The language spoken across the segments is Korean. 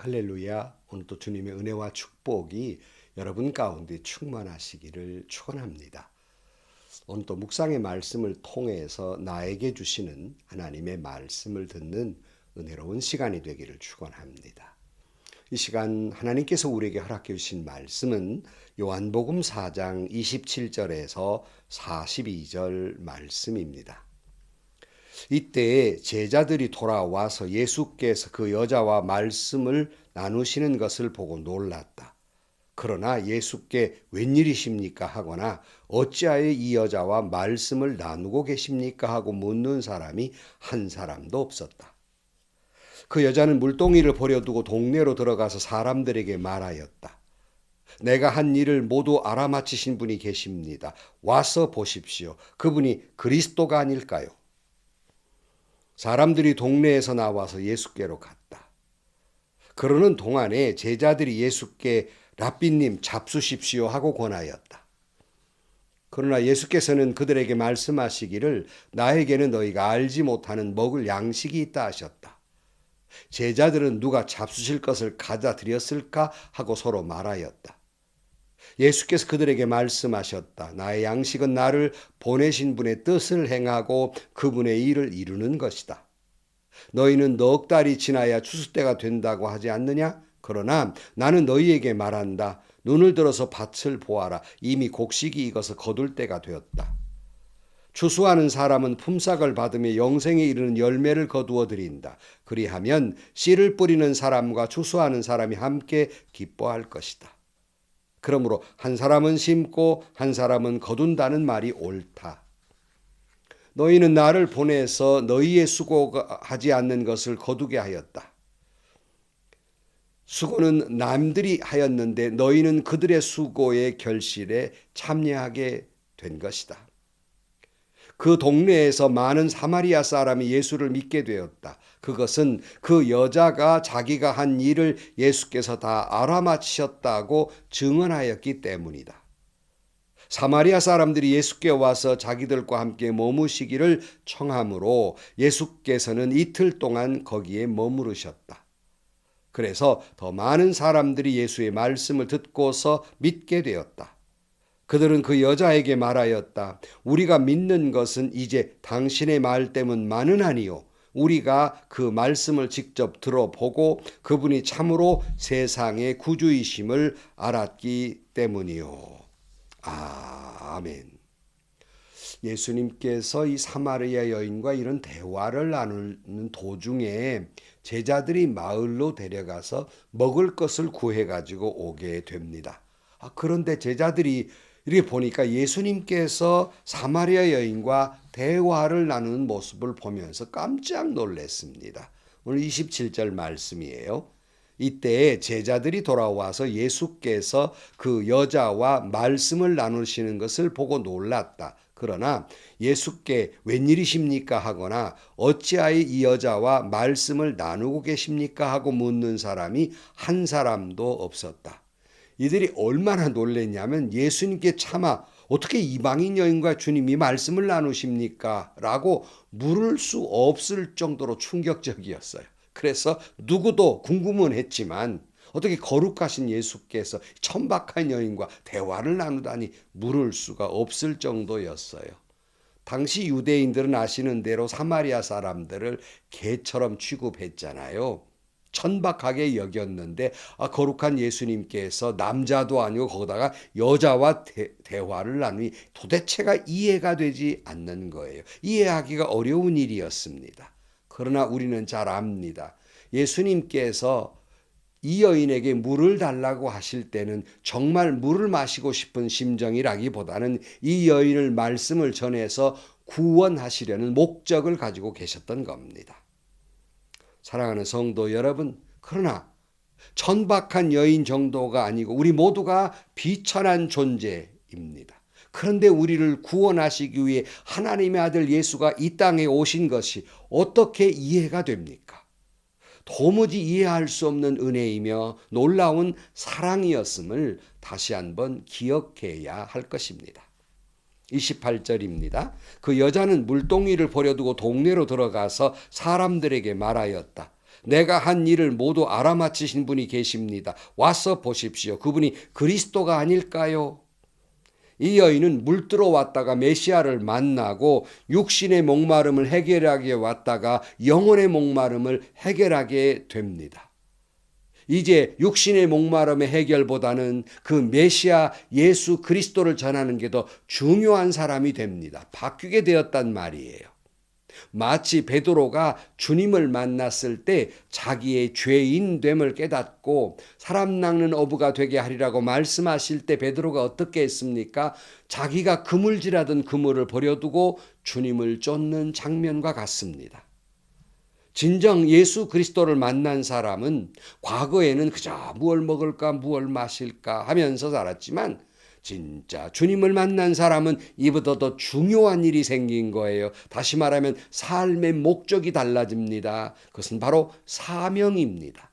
할렐루야. 오늘도 주님의 은혜와 축복이 여러분 가운데 충만하시기를 축원합니다. 오늘도 묵상의 말씀을 통해서 나에게 주시는 하나님의 말씀을 듣는 은혜로운 시간이 되기를 축원합니다. 이 시간 하나님께서 우리에게 허락해 주신 말씀은 요한복음 4장 27절에서 42절 말씀입니다. 이때 제자들이 돌아와서 예수께서 그 여자와 말씀을 나누시는 것을 보고 놀랐다. 그러나 예수께 웬일이십니까 하거나 어찌하여 이 여자와 말씀을 나누고 계십니까 하고 묻는 사람이 한 사람도 없었다. 그 여자는 물동이를 버려두고 동네로 들어가서 사람들에게 말하였다. 내가 한 일을 모두 알아맞히신 분이 계십니다. 와서 보십시오. 그분이 그리스도가 아닐까요? 사람들이 동네에서 나와서 예수께로 갔다. 그러는 동안에 제자들이 예수께 랍비님 잡수십시오 하고 권하였다. 그러나 예수께서는 그들에게 말씀하시기를 나에게는 너희가 알지 못하는 먹을 양식이 있다 하셨다. 제자들은 누가 잡수실 것을 가져다 드렸을까 하고 서로 말하였다. 예수께서 그들에게 말씀하셨다. 나의 양식은 나를 보내신 분의 뜻을 행하고 그분의 일을 이루는 것이다. 너희는 넉 달이 지나야 추수 때가 된다고 하지 않느냐? 그러나 나는 너희에게 말한다. 눈을 들어서 밭을 보아라. 이미 곡식이 익어서 거둘 때가 되었다. 추수하는 사람은 품삯을 받으며 영생에 이르는 열매를 거두어 드린다. 그리하면 씨를 뿌리는 사람과 추수하는 사람이 함께 기뻐할 것이다. 그러므로 한 사람은 심고 한 사람은 거둔다는 말이 옳다. 너희는 나를 보내서 너희의 수고하지 않는 것을 거두게 하였다. 수고는 남들이 하였는데 너희는 그들의 수고의 결실에 참여하게 된 것이다. 그 동네에서 많은 사마리아 사람이 예수를 믿게 되었다. 그것은 그 여자가 자기가 한 일을 예수께서 다 알아맞히셨다고 증언하였기 때문이다. 사마리아 사람들이 예수께 와서 자기들과 함께 머무시기를 청하므로 예수께서는 이틀 동안 거기에 머무르셨다. 그래서 더 많은 사람들이 예수의 말씀을 듣고서 믿게 되었다. 그들은 그 여자에게 말하였다. 우리가 믿는 것은 이제 당신의 말 때문만은 아니요. 우리가 그 말씀을 직접 들어보고 그분이 참으로 세상의 구주이심을 알았기 때문이요. 아멘. 예수님께서 이 사마리아 여인과 이런 대화를 나누는 도중에 제자들이 마을로 데려가서 먹을 것을 구해가지고 오게 됩니다. 그런데 제자들이 이렇게 보니까 예수님께서 사마리아 여인과 대화를 나누는 모습을 보면서 깜짝 놀랐습니다. 오늘 27절 말씀이에요. 이때 제자들이 돌아와서 예수께서 그 여자와 말씀을 나누시는 것을 보고 놀랐다. 그러나 예수께 웬일이십니까 하거나 어찌하여 이 여자와 말씀을 나누고 계십니까 하고 묻는 사람이 한 사람도 없었다. 이들이 얼마나 놀랐냐면 예수님께 차마 어떻게 이방인 여인과 주님이 말씀을 나누십니까? 라고 물을 수 없을 정도로 충격적이었어요. 그래서 누구도 궁금은 했지만 어떻게 거룩하신 예수께서 천박한 여인과 대화를 나누다니 물을 수가 없을 정도였어요. 당시 유대인들은 아시는 대로 사마리아 사람들을 개처럼 취급했잖아요. 천박하게 여겼는데 거룩한 예수님께서 남자도 아니고 거기다가 여자와 대화를 나누니 도대체가 이해가 되지 않는 거예요. 이해하기가 어려운 일이었습니다. 그러나 우리는 잘 압니다. 예수님께서 이 여인에게 물을 달라고 하실 때는 정말 물을 마시고 싶은 심정이라기보다는 이 여인을 말씀을 전해서 구원하시려는 목적을 가지고 계셨던 겁니다. 사랑하는 성도 여러분, 그러나 천박한 여인 정도가 아니고 우리 모두가 비천한 존재입니다. 그런데 우리를 구원하시기 위해 하나님의 아들 예수가 이 땅에 오신 것이 어떻게 이해가 됩니까? 도무지 이해할 수 없는 은혜이며 놀라운 사랑이었음을 다시 한번 기억해야 할 것입니다. 28절입니다. 그 여자는 물동이를 버려두고 동네로 들어가서 사람들에게 말하였다. 내가 한 일을 모두 알아맞히신 분이 계십니다. 와서 보십시오. 그분이 그리스도가 아닐까요? 이 여인은 물들어 왔다가 메시아를 만나고 육신의 목마름을 해결하게 왔다가 영혼의 목마름을 해결하게 됩니다. 이제 육신의 목마름의 해결보다는 그 메시아 예수 그리스도를 전하는 게 더 중요한 사람이 됩니다. 바뀌게 되었단 말이에요. 마치 베드로가 주님을 만났을 때 자기의 죄인됨을 깨닫고 사람 낚는 어부가 되게 하리라고 말씀하실 때 베드로가 어떻게 했습니까? 자기가 그물질하던 그물을 버려두고 주님을 쫓는 장면과 같습니다. 진정 예수 그리스도를 만난 사람은 과거에는 그저 무얼 먹을까 무얼 마실까 하면서 살았지만 진짜 주님을 만난 사람은 이보다 더 중요한 일이 생긴 거예요. 다시 말하면 삶의 목적이 달라집니다. 그것은 바로 사명입니다.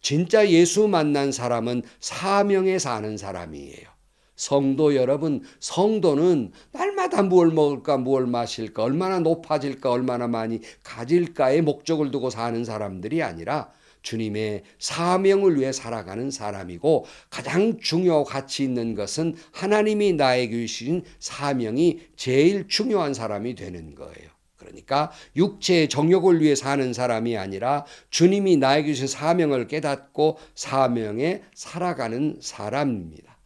진짜 예수 만난 사람은 사명에 사는 사람이에요. 성도 여러분, 성도는 날마다 무얼 먹을까, 무얼 마실까, 얼마나 높아질까, 얼마나 많이 가질까의 목적을 두고 사는 사람들이 아니라 주님의 사명을 위해 살아가는 사람이고 가장 중요하고 가치 있는 것은 하나님이 나에게 주신 사명이 제일 중요한 사람이 되는 거예요. 그러니까 육체의 정욕을 위해 사는 사람이 아니라 주님이 나에게 주신 사명을 깨닫고 사명에 살아가는 사람입니다.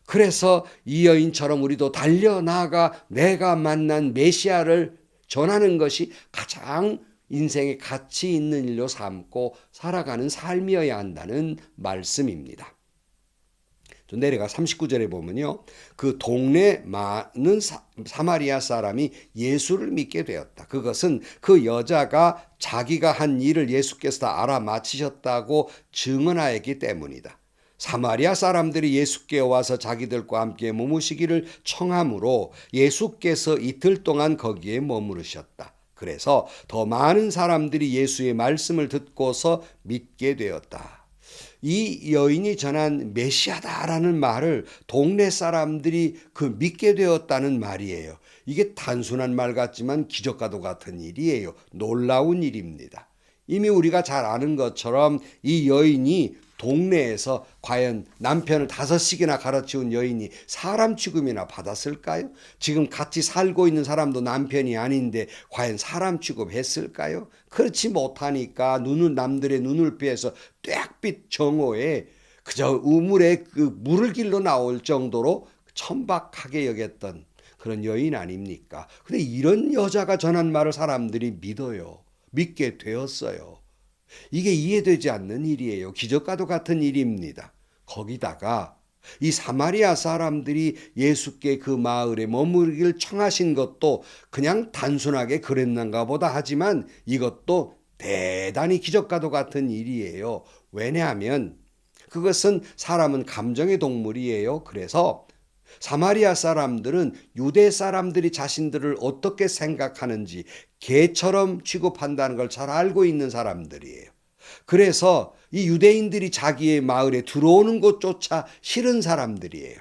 그래서 이 여인처럼 우리도 달려나가 내가 만난 메시아를 전하는 것이 가장 인생에 가치 있는 일로 삼고 살아가는 삶이어야 한다는 말씀입니다. 좀 내려가 39절에 보면요. 그 동네 많은 사마리아 사람이 예수를 믿게 되었다. 그것은 그 여자가 자기가 한 일을 예수께서 다 알아맞히셨다고 증언하였기 때문이다. 사마리아 사람들이 예수께 와서 자기들과 함께 머무시기를 청하므로 예수께서 이틀 동안 거기에 머무르셨다. 그래서 더 많은 사람들이 예수의 말씀을 듣고서 믿게 되었다. 이 여인이 전한 메시아다라는 말을 동네 사람들이 그 믿게 되었다는 말이에요. 이게 단순한 말 같지만 기적과도 같은 일이에요. 놀라운 일입니다. 이미 우리가 잘 아는 것처럼 이 여인이 동네에서 과연 남편을 5씩이나 갈아치운 여인이 사람 취급이나 받았을까요? 지금 같이 살고 있는 사람도 남편이 아닌데 과연 사람 취급했을까요? 그렇지 못하니까 남들의 눈을 피해서 뙤빛 정오에 그저 우물에 그 물을 길러 나올 정도로 천박하게 여겼던 그런 여인 아닙니까? 근데 이런 여자가 전한 말을 사람들이 믿어요. 믿게 되었어요. 이게 이해되지 않는 일이에요. 기적과도 같은 일입니다. 거기다가 이 사마리아 사람들이 예수께 그 마을에 머무르길 청하신 것도 그냥 단순하게 그랬는가 보다 하지만 이것도 대단히 기적과도 같은 일이에요. 왜냐하면 그것은 사람은 감정의 동물이에요. 그래서 사마리아 사람들은 유대 사람들이 자신들을 어떻게 생각하는지 개처럼 취급한다는 걸 잘 알고 있는 사람들이에요. 그래서 이 유대인들이 자기의 마을에 들어오는 것조차 싫은 사람들이에요.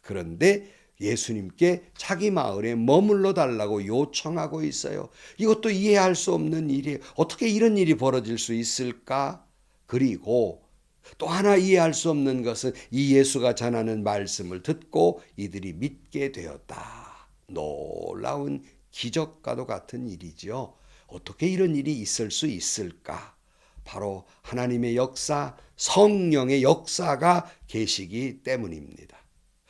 그런데 예수님께 자기 마을에 머물러 달라고 요청하고 있어요. 이것도 이해할 수 없는 일이에요. 어떻게 이런 일이 벌어질 수 있을까? 그리고 또 하나 이해할 수 없는 것은 이 예수가 전하는 말씀을 듣고 이들이 믿게 되었다. 놀라운 기적과도 같은 일이죠. 어떻게 이런 일이 있을 수 있을까? 바로 하나님의 역사, 성령의 역사가 계시기 때문입니다.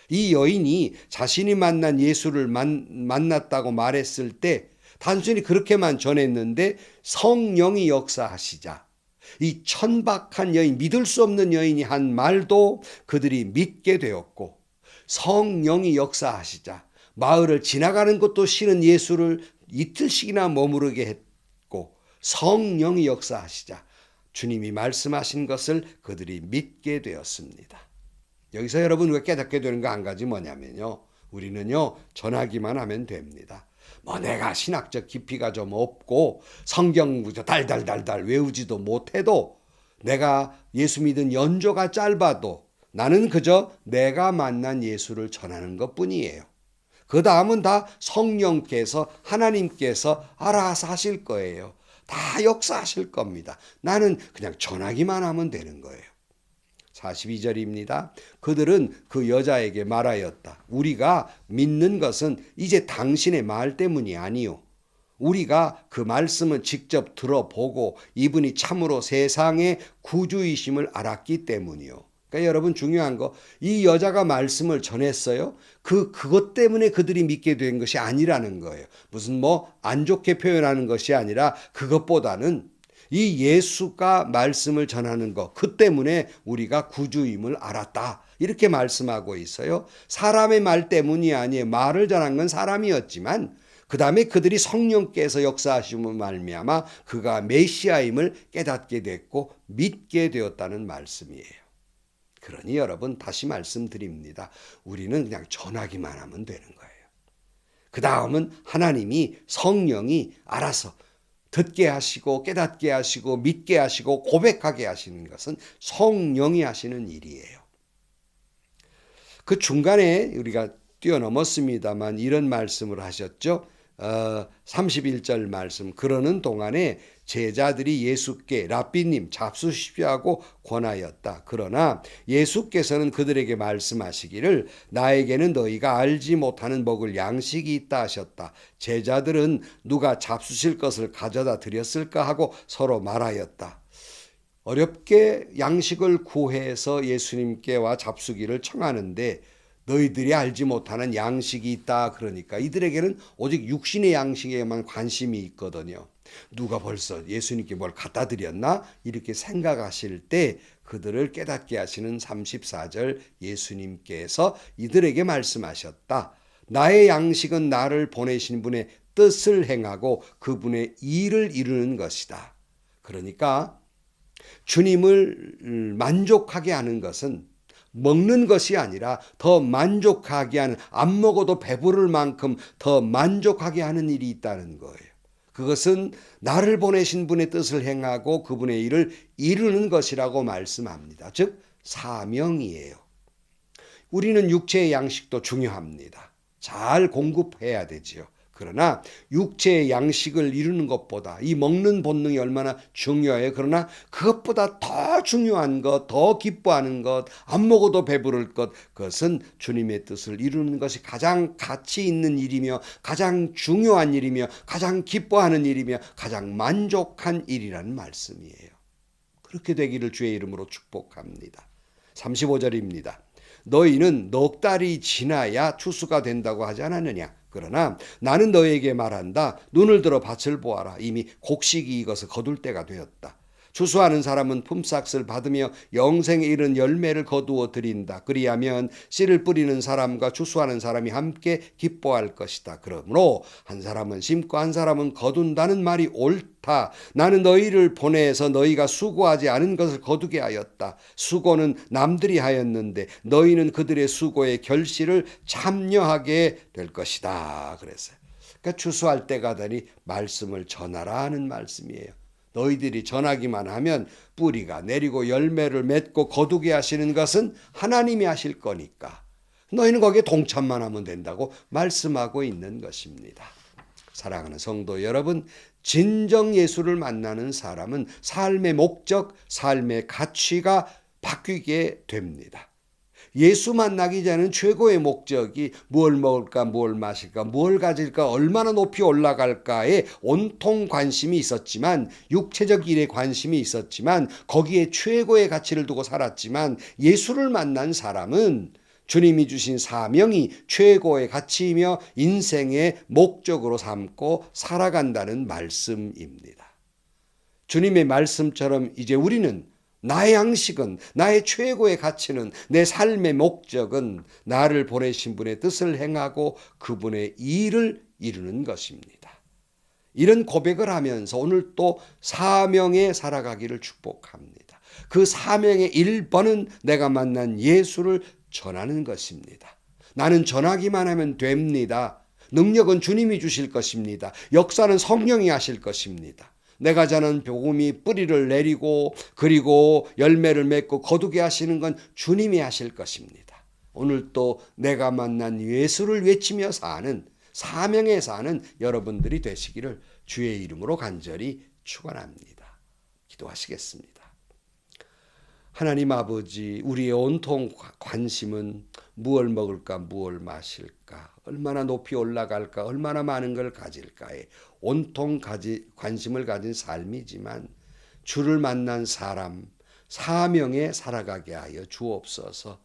이 여인이 자신이 만난 예수를 만났다고 말했을 때 단순히 그렇게만 전했는데 성령이 역사하시자 이 천박한 여인, 믿을 수 없는 여인이 한 말도 그들이 믿게 되었고 성령이 역사하시자 마을을 지나가는 것도 싫은 예수를 이틀씩이나 머무르게 했고 성령이 역사하시자 주님이 말씀하신 것을 그들이 믿게 되었습니다. 여기서 여러분 왜 깨닫게 되는 거 한 가지 뭐냐면요. 우리는요 전하기만 하면 됩니다. 뭐 내가 신학적 깊이가 좀 없고 성경 달달달달 외우지도 못해도 내가 예수 믿은 연조가 짧아도 나는 그저 내가 만난 예수를 전하는 것뿐이에요. 그 다음은 다 성령께서 하나님께서 알아서 하실 거예요. 다 역사하실 겁니다. 나는 그냥 전하기만 하면 되는 거예요. 42절입니다. 그들은 그 여자에게 말하였다. 우리가 믿는 것은 이제 당신의 말 때문이 아니요. 우리가 그 말씀은 직접 들어보고 이분이 참으로 세상의 구주이심을 알았기 때문이요. 그러니까 여러분 중요한 거, 이 여자가 말씀을 전했어요. 그것 때문에 그들이 믿게 된 것이 아니라는 거예요. 무슨 뭐 안 좋게 표현하는 것이 아니라 그것보다는 이 예수가 말씀을 전하는 것, 그 때문에 우리가 구주임을 알았다. 이렇게 말씀하고 있어요. 사람의 말 때문이 아니에요. 말을 전한 건 사람이었지만 그 다음에 그들이 성령께서 역사하심을 말미암아 그가 메시아임을 깨닫게 됐고 믿게 되었다는 말씀이에요. 그러니 여러분 다시 말씀드립니다. 우리는 그냥 전하기만 하면 되는 거예요. 그 다음은 하나님이 성령이 알아서 듣게 하시고 깨닫게 하시고 믿게 하시고 고백하게 하시는 것은 성령이 하시는 일이에요. 그 중간에 우리가 뛰어넘었습니다만 이런 말씀을 하셨죠. 31절 말씀. 그러는 동안에 제자들이 예수께 랍비님 잡수십시오 하고 권하였다. 그러나 예수께서는 그들에게 말씀하시기를 나에게는 너희가 알지 못하는 먹을 양식이 있다 하셨다. 제자들은 누가 잡수실 것을 가져다 드렸을까 하고 서로 말하였다. 어렵게 양식을 구해서 예수님께와 잡수기를 청하는데 너희들이 알지 못하는 양식이 있다. 그러니까 이들에게는 오직 육신의 양식에만 관심이 있거든요. 누가 벌써 예수님께 뭘 갖다 드렸나? 이렇게 생각하실 때 그들을 깨닫게 하시는 34절 예수님께서 이들에게 말씀하셨다. 나의 양식은 나를 보내신 분의 뜻을 행하고 그분의 일을 이루는 것이다. 그러니까 주님을 만족하게 하는 것은 먹는 것이 아니라 더 만족하게 하는, 안 먹어도 배부를 만큼 더 만족하게 하는 일이 있다는 거예요. 그것은 나를 보내신 분의 뜻을 행하고 그분의 일을 이루는 것이라고 말씀합니다. 즉 사명이에요. 우리는 육체의 양식도 중요합니다. 잘 공급해야 되지요. 그러나 육체의 양식을 이루는 것보다 이 먹는 본능이 얼마나 중요해요. 그러나 그것보다 더 중요한 것, 더 기뻐하는 것, 안 먹어도 배부를 것, 그것은 주님의 뜻을 이루는 것이 가장 가치 있는 일이며 가장 중요한 일이며 가장 기뻐하는 일이며 가장 만족한 일이라는 말씀이에요. 그렇게 되기를 주의 이름으로 축복합니다. 35절입니다. 너희는 넉 달이 지나야 추수가 된다고 하지 않았느냐? 그러나 나는 너희에게 말한다. 눈을 들어 밭을 보아라. 이미 곡식이 익어서 거둘 때가 되었다. 추수하는 사람은 품삯을 받으며 영생에 이른 열매를 거두어 드린다. 그리하면 씨를 뿌리는 사람과 추수하는 사람이 함께 기뻐할 것이다. 그러므로 한 사람은 심고 한 사람은 거둔다는 말이 옳다. 나는 너희를 보내서 너희가 수고하지 않은 것을 거두게 하였다. 수고는 남들이 하였는데 너희는 그들의 수고의 결실을 참여하게 될 것이다. 그랬어요. 그러니까 추수할 때가 되니 말씀을 전하라 하는 말씀이에요. 너희들이 전하기만 하면 뿌리가 내리고 열매를 맺고 거두게 하시는 것은 하나님이 하실 거니까 너희는 거기에 동참만 하면 된다고 말씀하고 있는 것입니다. 사랑하는 성도 여러분, 진정 예수를 만나는 사람은 삶의 목적, 삶의 가치가 바뀌게 됩니다. 예수 만나기 전에는 최고의 목적이 뭘 먹을까, 뭘 마실까, 뭘 가질까, 얼마나 높이 올라갈까에 온통 관심이 있었지만, 육체적 일에 관심이 있었지만, 거기에 최고의 가치를 두고 살았지만, 예수를 만난 사람은 주님이 주신 사명이 최고의 가치이며 인생의 목적으로 삼고 살아간다는 말씀입니다. 주님의 말씀처럼 이제 우리는 나의 양식은, 나의 최고의 가치는, 내 삶의 목적은 나를 보내신 분의 뜻을 행하고 그분의 일을 이루는 것입니다. 이런 고백을 하면서 오늘 또 사명에 살아가기를 축복합니다. 그 사명의 1번은 내가 만난 예수를 전하는 것입니다. 나는 전하기만 하면 됩니다. 능력은 주님이 주실 것입니다. 역사는 성령이 하실 것입니다. 내가 전한 복음이 뿌리를 내리고 그리고 열매를 맺고 거두게 하시는 건 주님이 하실 것입니다. 오늘 또 내가 만난 예수를 외치며 사는, 사명에 사는 여러분들이 되시기를 주의 이름으로 간절히 축원합니다. 기도하시겠습니다. 하나님 아버지, 우리의 온통 관심은 무엇을 먹을까, 무엇을 마실까, 얼마나 높이 올라갈까, 얼마나 많은 걸 가질까에 온통 관심을 가진 삶이지만 주를 만난 사람, 사명에 살아가게 하여 주옵소서.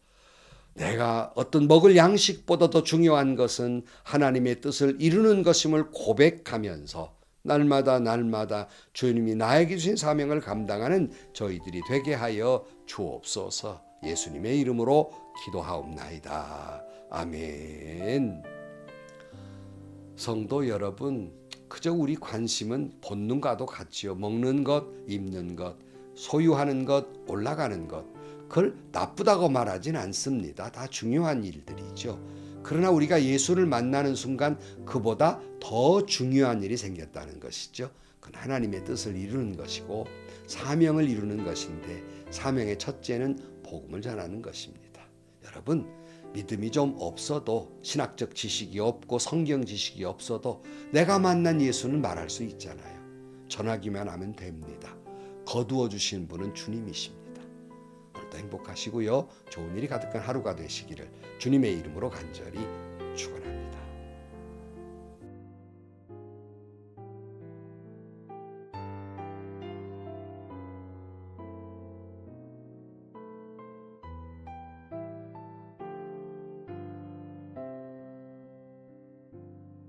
내가 어떤 먹을 양식보다 더 중요한 것은 하나님의 뜻을 이루는 것임을 고백하면서 날마다 주님이 나에게 주신 사명을 감당하는 저희들이 되게 하여 주옵소서. 예수님의 이름으로 기도하옵나이다. 아멘. 성도 여러분, 그저 우리 관심은 본능과도 같지요. 먹는 것, 입는 것, 소유하는 것, 올라가는 것. 그걸 나쁘다고 말하진 않습니다. 다 중요한 일들이죠. 그러나 우리가 예수를 만나는 순간 그보다 더 중요한 일이 생겼다는 것이죠. 그건 하나님의 뜻을 이루는 것이고 사명을 이루는 것인데, 사명의 첫째는 복음을 전하는 것입니다. 여러분, 믿음이 좀 없어도, 신학적 지식이 없고 성경 지식이 없어도 내가 만난 예수는 말할 수 있잖아요. 전하기만 하면 됩니다. 거두어 주신 분은 주님이십니다. 오늘도 행복하시고요. 좋은 일이 가득한 하루가 되시기를 주님의 이름으로 간절히 축원합니다.